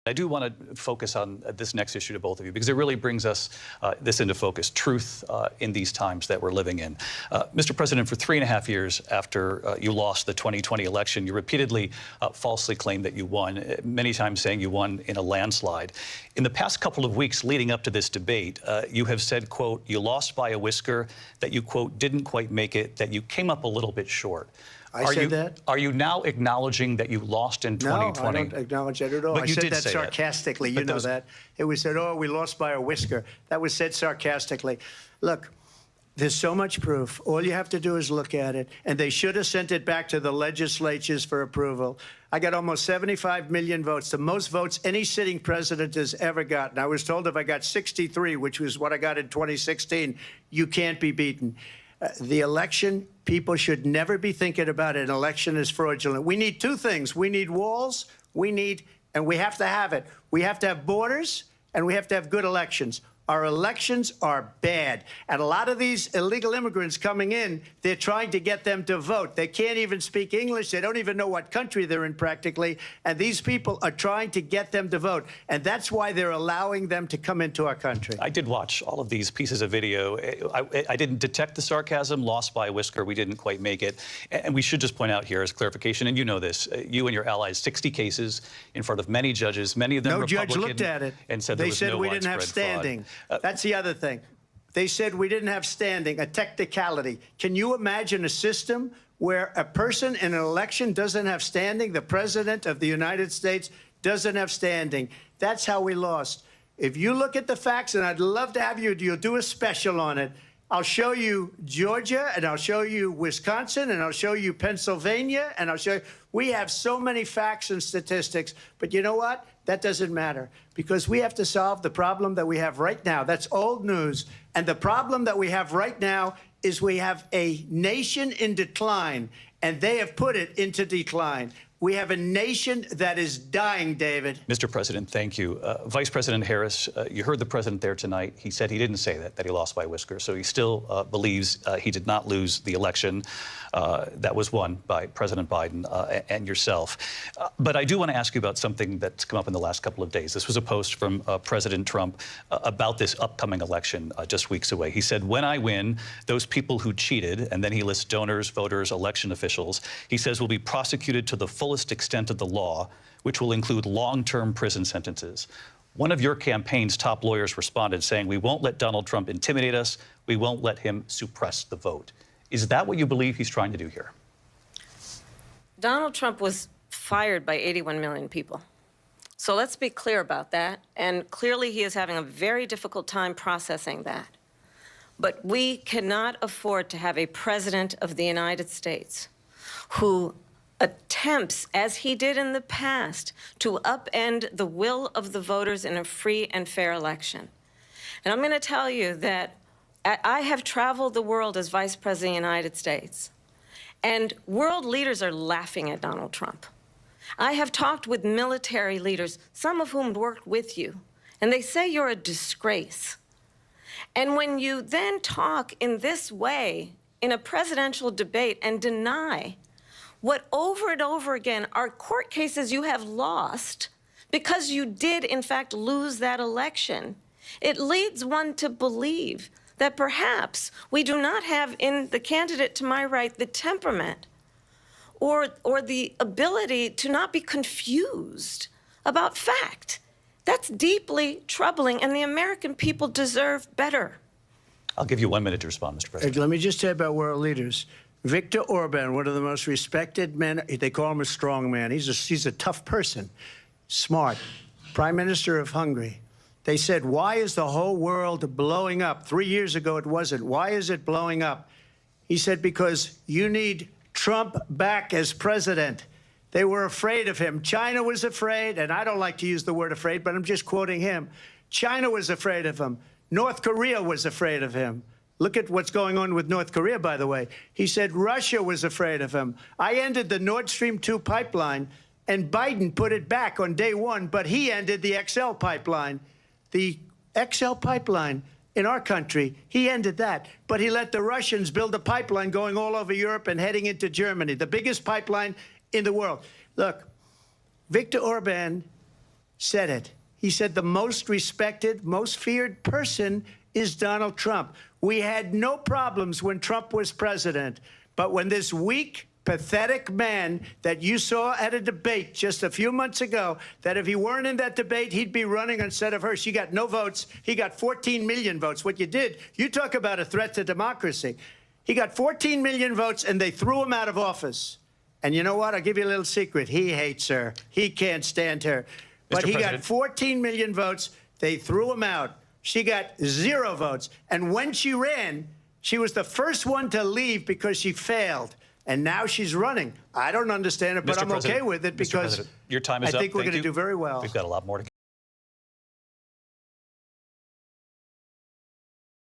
I do want to focus on this next issue to both of you because it really brings us this into focus, truth in these times that we're living in. Mr. President, for 3.5 years after you lost the 2020 election, you repeatedly falsely claimed that you won, many times saying you won in a landslide. In the past couple of weeks leading up to this debate, you have said, quote, you lost by a whisker, that you, quote, didn't quite make it, that you came up a little bit short. I said that? Are you now acknowledging that you lost in 2020? No, I don't acknowledge that at all. But I said that sarcastically. You know that. It was said, oh, we lost by a whisker. That was said sarcastically. Look, there's so much proof. All you have to do is look at it. And they should have sent it back to the legislatures for approval. I got almost 75 million votes, the most votes any sitting president has ever gotten. I was told if I got 63, which was what I got in 2016, you can't be beaten. The election, people should never be thinking about an election as fraudulent. We need two things. We need walls, and we have to have it. We have to have borders, and we have to have good elections. Our elections are bad. And a lot of these illegal immigrants coming in, they're trying to get them to vote. They can't even speak English. They don't even know what country they're in practically. And these people are trying to get them to vote. And that's why they're allowing them to come into our country. I did watch all of these pieces of video. I didn't detect the sarcasm, lost by a whisker. We didn't quite make it. And we should just point out here as clarification, and you know this, you and your allies, 60 cases in front of many judges, many of them Republican. No judge looked at it. And said there was no widespread fraud. They said we didn't have standing. That's the other thing. They said we didn't have standing, a technicality. Can you imagine a system where a person in an election doesn't have standing? The President of the United States doesn't have standing. That's how we lost. If you look at the facts, and I'd love to have you'll do a special on it. I'll show you Georgia, and I'll show you Wisconsin, and I'll show you Pennsylvania, and I'll show you. We have so many facts and statistics, but you know what? That doesn't matter, because we have to solve the problem that we have right now. That's old news. And the problem that we have right now is we have a nation in decline, and they have put it into decline. We have a nation that is dying, David. Mr. President, thank you. Vice President Harris, you heard the president there tonight. He said he didn't say that he lost by a whisker. So he still believes he did not lose the election that was won by President Biden and yourself. But I do want to ask you about something that's come up in the last couple of days. This was a post from President Trump about this upcoming election just weeks away. He said, when I win, those people who cheated, and then he lists donors, voters, election officials, he says will be prosecuted to the fullest extent of the law, which will include long-term prison sentences. One of your campaign's top lawyers responded saying, we won't let Donald Trump intimidate us. We won't let him suppress the vote. Is that what you believe he's trying to do here? Donald Trump was fired by 81 million people. So let's be clear about that. And clearly he is having a very difficult time processing that. But we cannot afford to have a president of the United States who attempts, as he did in the past, to upend the will of the voters in a free and fair election. And I'm going to tell you that I have traveled the world as Vice President of the United States, and world leaders are laughing at Donald Trump. I have talked with military leaders, some of whom worked with you, and they say you're a disgrace. And when you then talk in this way in a presidential debate and deny what over and over again are court cases you have lost because you did, in fact, lose that election, it leads one to believe that perhaps we do not have in the candidate to my right the temperament or the ability to not be confused about fact. That's deeply troubling, and the American people deserve better. I'll give you 1 minute to respond, Mr. President. Let me just say about world leaders. Viktor Orban, one of the most respected men, they call him a strong man. He's a tough person, smart, Prime Minister of Hungary. They said, why is the whole world blowing up? 3 years ago, it wasn't. Why is it blowing up? He said, because you need Trump back as president. They were afraid of him. China was afraid, and I don't like to use the word afraid, but I'm just quoting him. China was afraid of him. North Korea was afraid of him. Look at what's going on with North Korea, by the way. He said Russia was afraid of him. I ended the Nord Stream 2 pipeline, and Biden put it back on day one, but he ended the XL pipeline. The XL pipeline in our country, he ended that. But he let the Russians build a pipeline going all over Europe and heading into Germany, the biggest pipeline in the world. Look, Viktor Orban said it. He said the most respected, most feared person is Donald Trump. We had no problems when Trump was president, but when this weak, pathetic man that you saw at a debate just a few months ago, that if he weren't in that debate, he'd be running instead of her. She got no votes. He got 14 million votes. What you did, you talk about a threat to democracy. He got 14 million votes, and they threw him out of office. And you know what? I'll give you a little secret. He hates her. He can't stand her. But he got 14 million votes. They threw him out. She got 0 votes. And when she ran, she was the first one to leave because she failed. And now she's running. I don't understand it, but I'm okay with it because your time is I up. think we're Thank going to you. do very well. We've got a lot more to